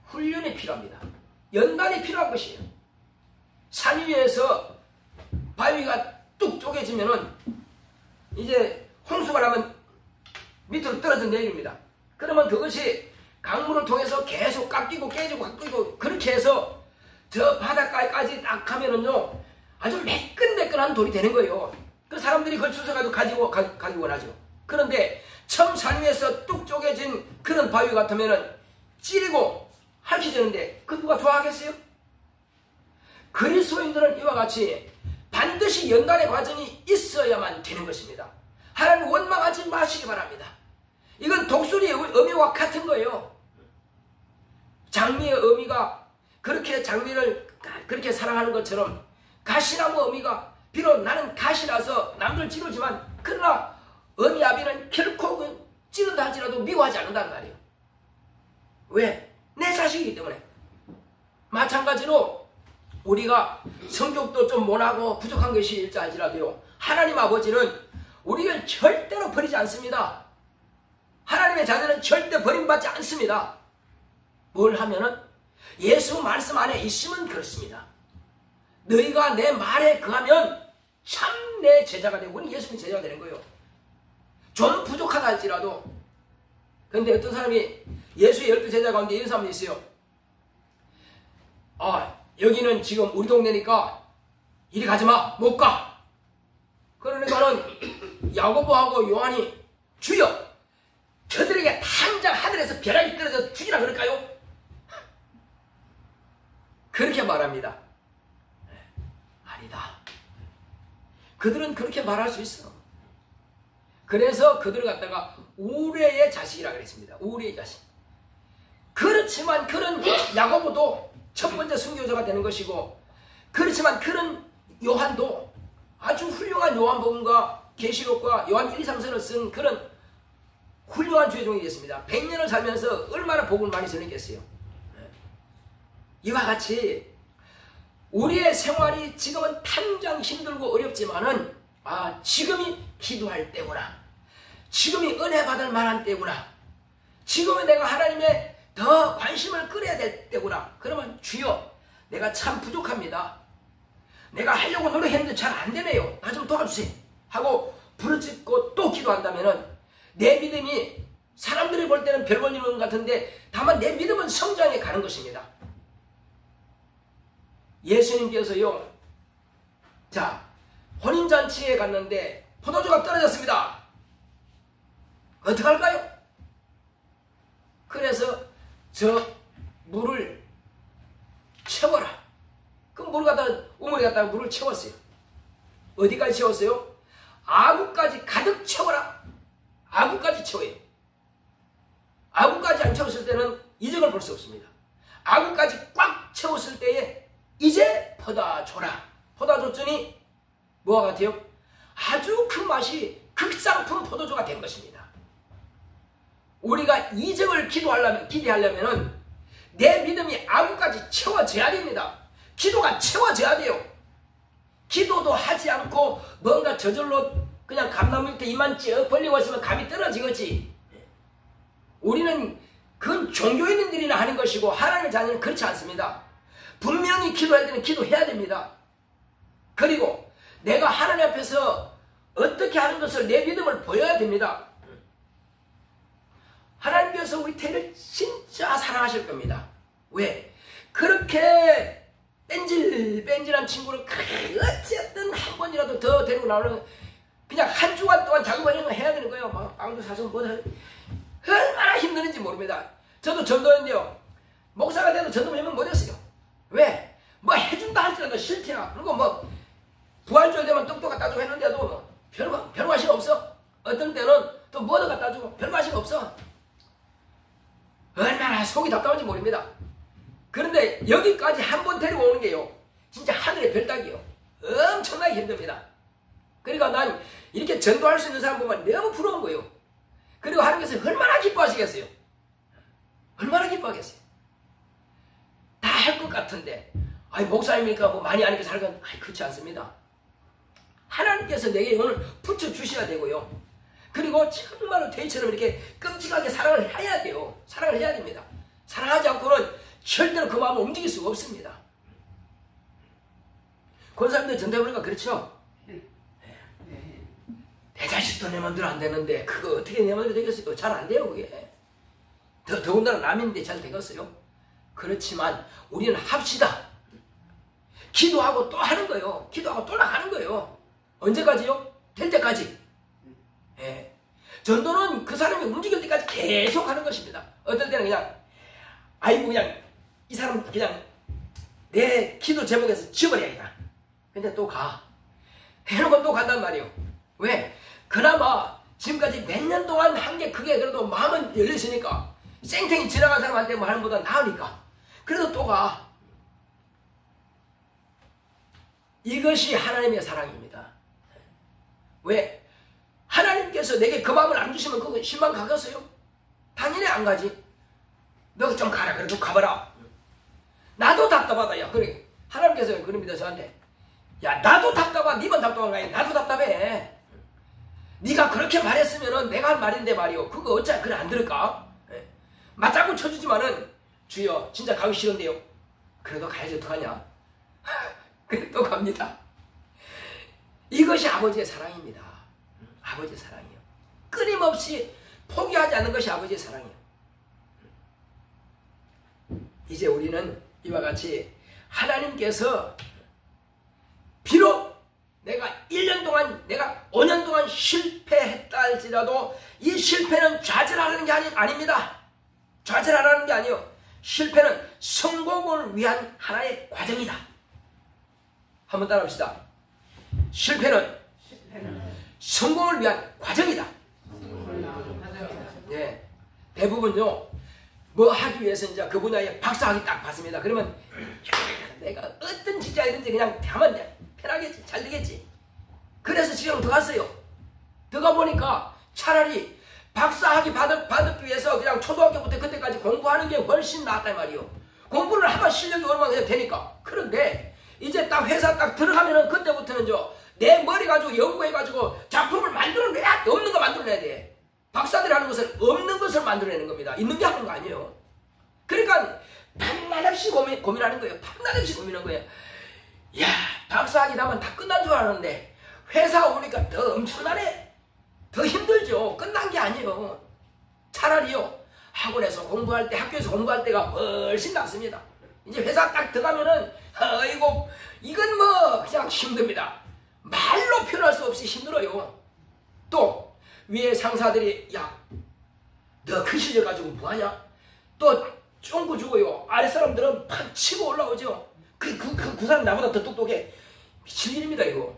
훈련이 필요합니다. 연단이 필요한 것이에요. 산 위에서 바위가 뚝 쪼개지면은 이제 홍수가 나면 밑으로 떨어져 내립니다. 그러면 그것이 강물을 통해서 계속 깎이고 깨지고 깎이고 그렇게 해서 저 바닷가까지 딱 가면은요, 아주 매끈매끈한 돌이 되는 거예요. 그 사람들이 그걸 주워가지고 가기 원하죠. 그런데 처음 산 위에서 뚝 쪼개진 그런 바위 같으면은 찌르고 핥혀지는데 그 누가 좋아하겠어요? 그리스도인들은 이와 같이 반드시 연단의 과정이 있어야만 되는 것입니다. 하나님 원망하지 마시기 바랍니다. 이건 독수리의 어미와 같은 거예요. 장미의 어미가 그렇게 장미를 그렇게 사랑하는 것처럼 가시나무 어미가 비록 나는 가시라서 남들 찌르지만 그러나 어미 아비는 결코 찌른다 할지라도 미워하지 않는다는 말이에요. 왜? 내 자식이기 때문에. 마찬가지로 우리가 성격도 좀 모나고 부족한 것이 일지라도요, 하나님 아버지는 우리를 절대로 버리지 않습니다. 하나님의 자녀는 절대 버림받지 않습니다. 뭘 하면은 예수 말씀 안에 있으면 그렇습니다. 너희가 내 말에 거하면 참 내 제자가 되고, 우리 예수님 제자가 되는 거예요. 좀 부족하다 할지라도. 그런데 어떤 사람이 예수의 12 제자 가운데 이런 사람이 있어요. 아, 여기는 지금 우리 동네니까 이리 가지 마, 못 가. 그러니까는 야고보하고 요한이 주여, 저들에게 당장 하늘에서 벼락이 떨어져 죽이라 그럴까요? 그렇게 말합니다. 아니다. 그들은 그렇게 말할 수 있어. 그래서 그들을 갖다가 우레의 자식이라 그랬습니다. 우레의 자식. 그렇지만 그런 야고보도 첫 번째 순교자가 되는 것이고, 그렇지만 그런 요한도 아주 훌륭한 요한복음과 계시록과 요한 1, 2, 3서를 쓴 그런 훌륭한 주의종이 됐습니다. 100년을 살면서 얼마나 복음을 많이 전했겠어요. 이와 같이 우리의 생활이 지금은 당장 힘들고 어렵지만은, 지금이 기도할 때구나, 지금이 은혜 받을 만한 때구나, 지금은 내가 하나님의 더 관심을 끌어야 될 때구나. 그러면 주여, 내가 참 부족합니다. 내가 하려고 노력했는데 잘 안 되네요. 나 좀 도와주세요 하고 부르짖고 또 기도한다면은 내 믿음이 사람들이 볼 때는 별 볼 일 없는 것 같은데 다만 내 믿음은 성장해 가는 것입니다. 예수님께서요, 자, 혼인잔치에 갔는데 포도주가 떨어졌습니다. 어떡할까요? 그래서 저 물을 채워라. 그 물 갖다 우물에 갖다가 물을 채웠어요. 어디까지 채웠어요? 아구까지 가득 채워라. 아구까지 채워요. 아구까지 안 채웠을 때는 이적을 볼 수 없습니다. 아구까지 꽉 채웠을 때에 이제 퍼다 줘라. 퍼다 줬더니 뭐와 같아요? 아주 그 맛이 극상품 포도주가 된 것입니다. 우리가 이적을 기대하려면 내 믿음이 아구까지 채워져야 됩니다. 기도가 채워져야 돼요. 기도도 하지 않고 뭔가 저절로 그냥 감나무 밑에 이만 쭉 벌리고 있으면 감이 떨어지겠지. 우리는 그건 종교인들이나 하는 것이고 하나님의 자녀는 그렇지 않습니다. 분명히 기도할 때는 기도해야 됩니다. 그리고 내가 하나님 앞에서 어떻게 하는 것을 내 믿음을 보여야 됩니다. 하나님께서 우리 태를 진짜 사랑하실 겁니다. 왜? 그렇게 뺀질뺀질한 친구를 어쨌든 한 번이라도 더 데리고 나오는 그냥 한 주간 동안 작업하려면 해야 되는 거예요. 막 빵도 사서 뭐 얼마나 힘드는지 모릅니다. 저도 전도했는데요. 목사가 돼도 전도 몇명 못했어요. 왜? 뭐 해준다 할지라도 싫대요. 그리고 뭐 부활절 되면 떡도 갖다 주고 했는데도 뭐 별 관심 없어. 어떤 때는 또 뭐도 갖다 주고 별 관심 없어. 얼마나 속이 답답한지 모릅니다. 그런데 여기까지 한 번 데리고 오는 게요, 진짜 하늘의 별 따기요. 엄청나게 힘듭니다. 그러니까 난 이렇게 전도할 수 있는 사람 보면 너무 부러운 거예요. 그리고 하나님께서 얼마나 기뻐하시겠어요? 얼마나 기뻐하겠어요? 다 할 것 같은데, 아니 목사님이니까 뭐 많이 아니까 살건, 아니 그렇지 않습니다. 하나님께서 내게 오늘 붙여주셔야 되고요. 그리고 정말로 데이처럼 이렇게 끔찍하게 사랑을 해야 돼요. 사랑을 해야 됩니다. 사랑하지 않고는 절대로 그 마음을 움직일 수가 없습니다. 권사님들 전대보니까 그렇죠? 내 자식도 내 맘대로 안 되는데 그거 어떻게 내 맘대로 되겠어요? 잘 안 돼요 그게. 더군다나 남인데 잘 되겠어요? 그렇지만 우리는 합시다. 기도하고 또 하는 거예요. 기도하고 또 나가는 거예요. 언제까지요? 될 때까지. 예. 전도는 그 사람이 움직일 때까지 계속 하는 것입니다. 어떨 때는 그냥 아이고 그냥 이 사람 그냥 내 기도 제목에서 지워버려야겠다. 근데 또 가. 해놓고 또 간단 말이에요. 왜? 그나마 지금까지 몇 년 동안 한 게 그게 그래도 마음은 열려있으니까 쌩탱이 지나간 사람한테 뭐 하는 것보다 나으니까 그래도 또 가. 이것이 하나님의 사랑입니다. 왜? 하나님께서 내게 그 마음을 안 주시면 그거 실망 가겠어요? 당연히 안 가지. 너 좀 가라. 그래도 가봐라. 나도 답답하다. 야, 그래. 하나님께서 그럽니다, 저한테. 야, 나도 답답하. 니만 답답한 거 아니야. 나도 답답해. 네가 그렇게 말했으면은 내가 할 말인데 말이요. 그거 어찌 그래 안 들을까? 맞장구 쳐주지만은 주여 진짜 가기 싫은데요. 그래도 가야지 어떡하냐. 그래 또 갑니다. 이것이 아버지의 사랑입니다. 아버지의 사랑이요. 끊임없이 포기하지 않는 것이 아버지의 사랑이에요. 이제 우리는 이와 같이 하나님께서 비록 내가 1년 동안 내가 5년 동안 실패했다 할지라도 이 실패는 좌절하는 게 아닙니다. 좌절하라는 게 아니에요. 실패는 성공을 위한 하나의 과정이다. 한번 따라합시다. 실패는 성공을 위한 과정이다. 네. 대부분요, 뭐 하기 위해서 이제 그 분야에 박사학위 딱 받습니다. 그러면 내가 어떤 직장이든지 그냥 하면 돼. 편하겠지. 잘 되겠지. 그래서 지금 들어갔어요. 들어가 보니까 차라리 박사학위 받기 위해서 그냥 초등학교부터 그때까지 공부하는 게 훨씬 낫단 말이에요. 공부를 하면 실력이 얼마나 되니까. 그런데 이제 딱 회사 딱 들어가면은 그때부터는 내 머리 가지고 연구해가지고 작품을 만들어내야 돼. 없는 거 만들어내야 돼. 박사들이 하는 것은 없는 것을 만들어내는 겁니다. 있는 게 하는 거 아니에요. 그러니까 밤낮없이 고민하는 거예요. 밤낮없이 고민하는 거예요. 야, 박사학위 나면 다 끝난 줄 알았는데 회사 오니까 더 엄청나네. 더 힘들죠. 끝난 게 아니에요. 차라리요, 학원에서 공부할 때, 학교에서 공부할 때가 훨씬 낫습니다. 이제 회사 딱 들어가면은 아이고 이건 뭐 그냥 힘듭니다. 말로 표현할 수 없이 힘들어요. 또 위에 상사들이 야, 너 그 실력 가지고 뭐하냐? 또 쫑구 주고요. 아랫사람들은 팍 치고 올라오죠. 그 사람 나보다 더 똑똑해. 미칠 일입니다 이거.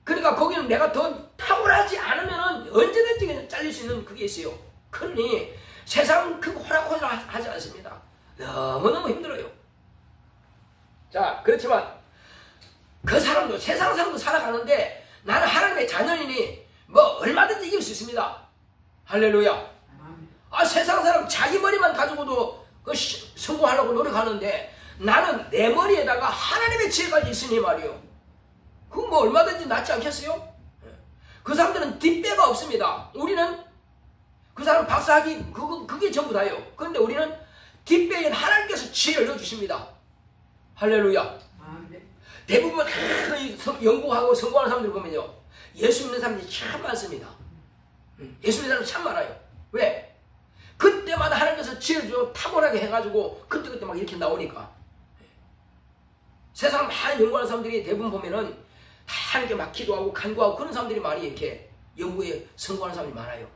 그러니까 거기는 내가 더 탁월하지 않으면 언제든지 그냥 잘릴 수 있는 그게 있어요. 그러니 세상 그 호락호락하지 않습니다. 너무너무 힘들어요. 자, 그렇지만 그 사람도 세상 사람도 살아가는데 나는 하나님의 자녀이니 뭐 얼마든지 이길 수 있습니다. 할렐루야. 아, 세상 사람 자기 머리만 가지고도 성공하려고 노력하는데 나는 내 머리에다가 하나님의 지혜까지 있으니 말이요. 그건 뭐 얼마든지 낫지 않겠어요? 그 사람들은 뒷배가 없습니다. 우리는 그 사람 박사학위 그게 전부 다예요. 그런데 우리는 뒷배엔 하나님께서 지혜를 넣어주십니다. 할렐루야. 대부분 연구하고 성공하는 사람들 보면요, 예수 믿는 사람들이 참 많습니다. 예수 믿는 사람이 참 많아요. 왜? 그때마다 하나님께서 지혜를 좀 탁월하게 해가지고 그때 막 이렇게 나오니까. 세상 많은 연구하는 사람들이 대부분 보면은 다 하나님께 막 기도하고 간구하고 그런 사람들이 많이 이렇게 연구에 성공하는 사람이 많아요.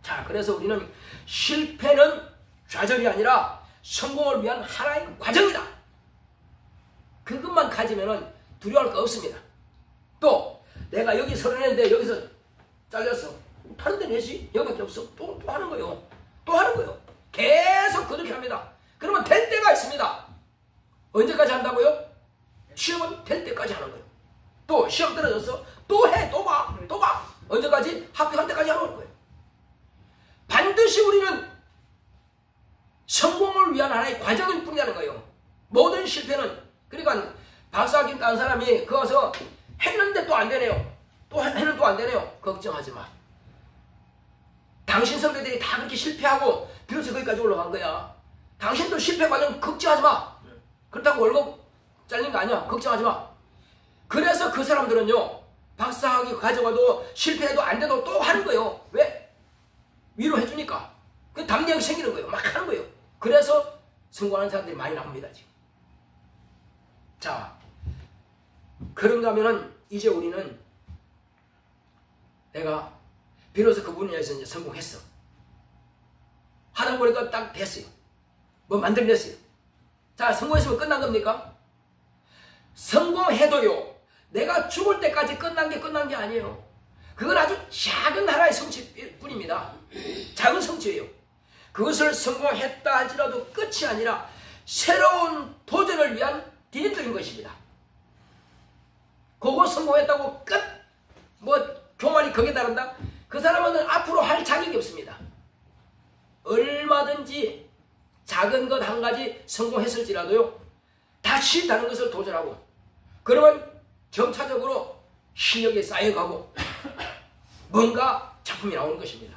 자, 그래서 우리는 실패는 좌절이 아니라 성공을 위한 하나의 과정이다. 그것만 가지면은 두려워할 거 없습니다. 또 내가 여기 서른했는데 여기서 잘렸어. 다른 데 내지? 여기밖에 없어. 또 하는 거예요. 또 하는 거예요. 계속 그렇게 합니다. 그러면 될 때가 있습니다. 언제까지 한다고요? 시험은 될 때까지 하는 거예요. 또 시험 떨어졌어. 또 해. 또 봐. 언제까지? 합격할 때까지 하는 거예요. 반드시 우리는 성공을 위한 하나의 과정일 뿐이라는 거예요. 모든 실패는. 그러니까 박사학위 딴 사람이 거기서 했는데 또 안 되네요. 또 했는데 또 안 되네요. 걱정하지 마. 당신 선배들이 다 그렇게 실패하고 비로소 거기까지 올라간 거야. 당신도 실패 과정 걱정하지 마. 그렇다고 월급 잘린 거 아니야. 걱정하지 마. 그래서 그 사람들은요, 박사학위 가져가도 실패해도 안 돼도 또 하는 거예요. 왜? 위로해주니까. 그 담력이 생기는 거예요. 막 하는 거예요. 그래서 성공하는 사람들이 많이 나옵니다, 지금. 자, 그런가 하면은 이제 우리는 내가 비로소 그 분야에서 이제 성공했어. 하다 보니까 딱 됐어요. 뭐 만들어냈어요. 자, 성공했으면 끝난 겁니까? 성공해도요, 내가 죽을 때까지 끝난 게 아니에요. 그건 아주 작은 하나의 성취일 뿐입니다. 작은 성취예요. 그것을 성공했다 할지라도 끝이 아니라 새로운 도전을 위한 디딤돌인 것입니다. 그거 성공했다고 끝! 뭐 교만이 거기에 달한다? 그 사람은 앞으로 할 자격이 없습니다. 얼마든지 작은 것 한 가지 성공했을지라도요, 다시 다른 것을 도전하고, 그러면 점차적으로 실력이 쌓여가고 뭔가 작품이 나오는 것입니다.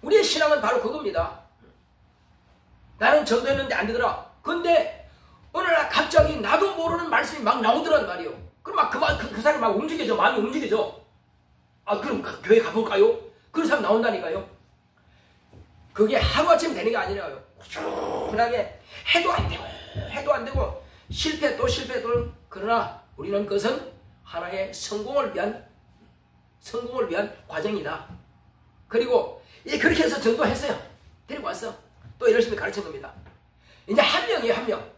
우리의 신앙은 바로 그겁니다. 나는 전도했는데 안 되더라. 근데 어느 날 갑자기 나도 모르는 말씀이 막 나오더란 말이에요. 그럼 막 그 사람이 막 움직여져. 마음이 움직여져. 아, 그럼 교회 가볼까요? 그런 사람 나온다니까요. 그게 하루아침 되는 게 아니라요. 꾸준하게 해도 안 되고 실패 또 그러나 우리는 그것은 하나의 성공을 위한 과정이다. 그리고 그렇게 해서 전도했어요. 데리고 왔어. 또 열심히 가르친 겁니다. 이제 한 명이에요, 한 명.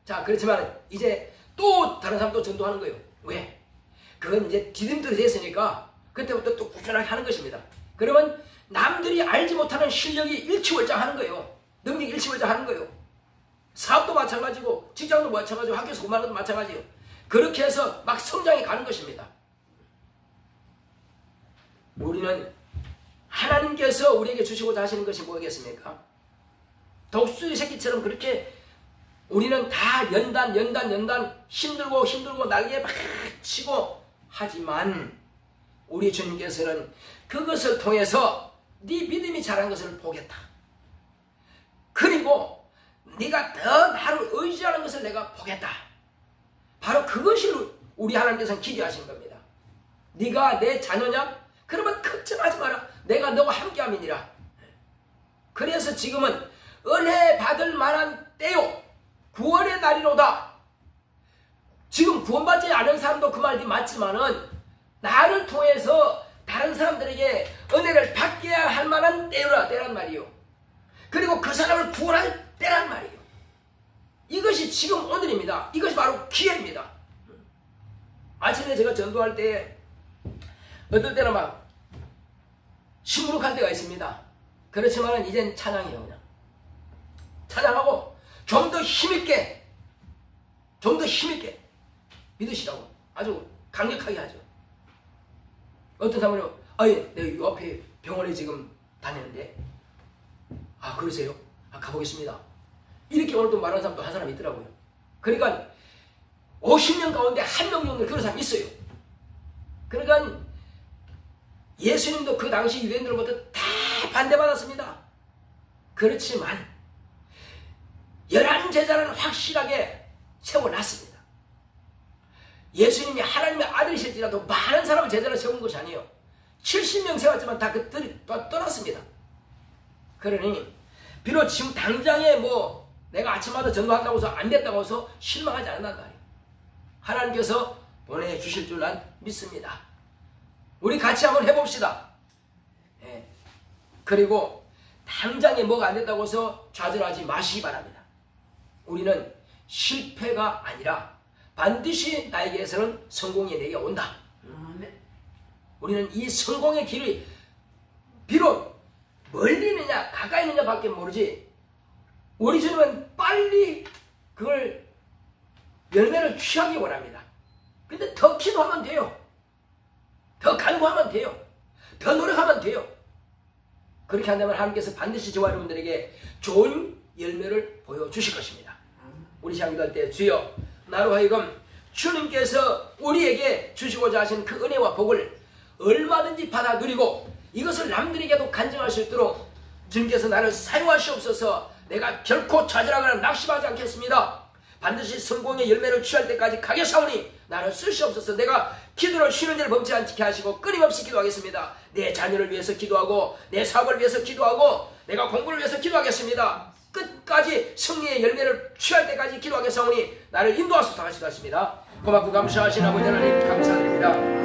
자, 그렇지만 이제 또 다른 사람 또 전도하는 거예요. 왜? 그건 이제 디딤돌이 됐으니까 그때부터 또 꾸준하게 하는 것입니다. 그러면 남들이 알지 못하는 실력이 일치월장하는 거예요. 능력이 일치월장하는 거예요. 사업도 마찬가지고 직장도 마찬가지고 학교에서 공부하는 것도 마찬가지예요. 그렇게 해서 막 성장해 가는 것입니다. 우리는 하나님께서 우리에게 주시고자 하시는 것이 뭐겠습니까? 독수리 새끼처럼 그렇게 우리는 다 연단 힘들고 날개 막 치고 하지만 우리 주님께서는 그것을 통해서 네 믿음이 자란 것을 보겠다. 그리고 네가 더 나를 의지하는 것을 내가 보겠다. 바로 그것이 우리 하나님께서는 기대하신 겁니다. 네가 내 자녀냐? 그러면 걱정하지 마라. 내가 너와 함께함이니라. 그래서 지금은 은혜 받을 만한 때요. 구원의 날이로다. 지금 구원받지 않은 사람도 그 말이 맞지만은 나를 통해서 다른 사람들에게 은혜를 받게 할 만한 때란 말이요. 그리고 그 사람을 구원할 때란 말이요. 이것이 지금 오늘입니다. 이것이 바로 기회입니다. 아침에 제가 전도할 때 어떨 때는 막 시무룩할 때가 있습니다. 그렇지만 이젠 찬양이에요. 그냥 찬양하고 좀 더 힘있게 믿으시라고 아주 강력하게 하죠. 어떤 사람은 내가 요 앞에 병원에 지금 다니는데 아 그러세요? 아 가보겠습니다. 이렇게 오늘도 말하는 사람도 한 사람이 있더라고요. 그러니까 50년 가운데 한 명 정도 그런 사람이 있어요. 그러니까 예수님도 그 당시 유대인들로부터 다 반대받았습니다. 그렇지만 11제자는 확실하게 세워놨습니다. 예수님이 하나님의 아들이실지라도 많은 사람을 제자로 세운 것이 아니에요. 70명 세웠지만 다 그들이 떠났습니다. 그러니 비록 지금 당장에 뭐 내가 아침마다 전도한다고 해서 안 됐다고 해서 실망하지 않는단 말이에요. 하나님께서 보내주실 줄 난 믿습니다. 우리 같이 한번 해봅시다. 예. 그리고 당장에 뭐가 안 됐다고 해서 좌절하지 마시기 바랍니다. 우리는 실패가 아니라 반드시 나에게서는 성공이 내게 온다. 우리는 이 성공의 길이 비록 멀리 있느냐 가까이 있느냐 밖에 모르지, 우리 주님은 빨리 그걸 열매를 취하기 원합니다. 근데 더 기도하면 돼요. 더 간구하면 돼요. 더 노력하면 돼요. 그렇게 한다면 하나님께서 반드시 저와 여러분들에게 좋은 열매를 보여주실 것입니다. 우리 시간 기도할 때 주여 나로 하여금 주님께서 우리에게 주시고자 하신 그 은혜와 복을 얼마든지 받아 누리고 이것을 남들에게도 간증할 수 있도록 주님께서 나를 사용하시옵소서. 내가 결코 좌절하거나 낙심하지 않겠습니다. 반드시 성공의 열매를 취할 때까지 가겠사오니 나를 쓰시옵소서. 내가 기도를 쉬는 일을 범치 않게 하시고 끊임없이 기도하겠습니다. 내 자녀를 위해서 기도하고 내 사업을 위해서 기도하고 내가 공부를 위해서 기도하겠습니다. 끝까지 승리의 열매를 취할 때까지 기도하겠사오니 나를 인도하소서 하시다 하십니다. 고맙고 감사하신 아버지 하나님 감사드립니다.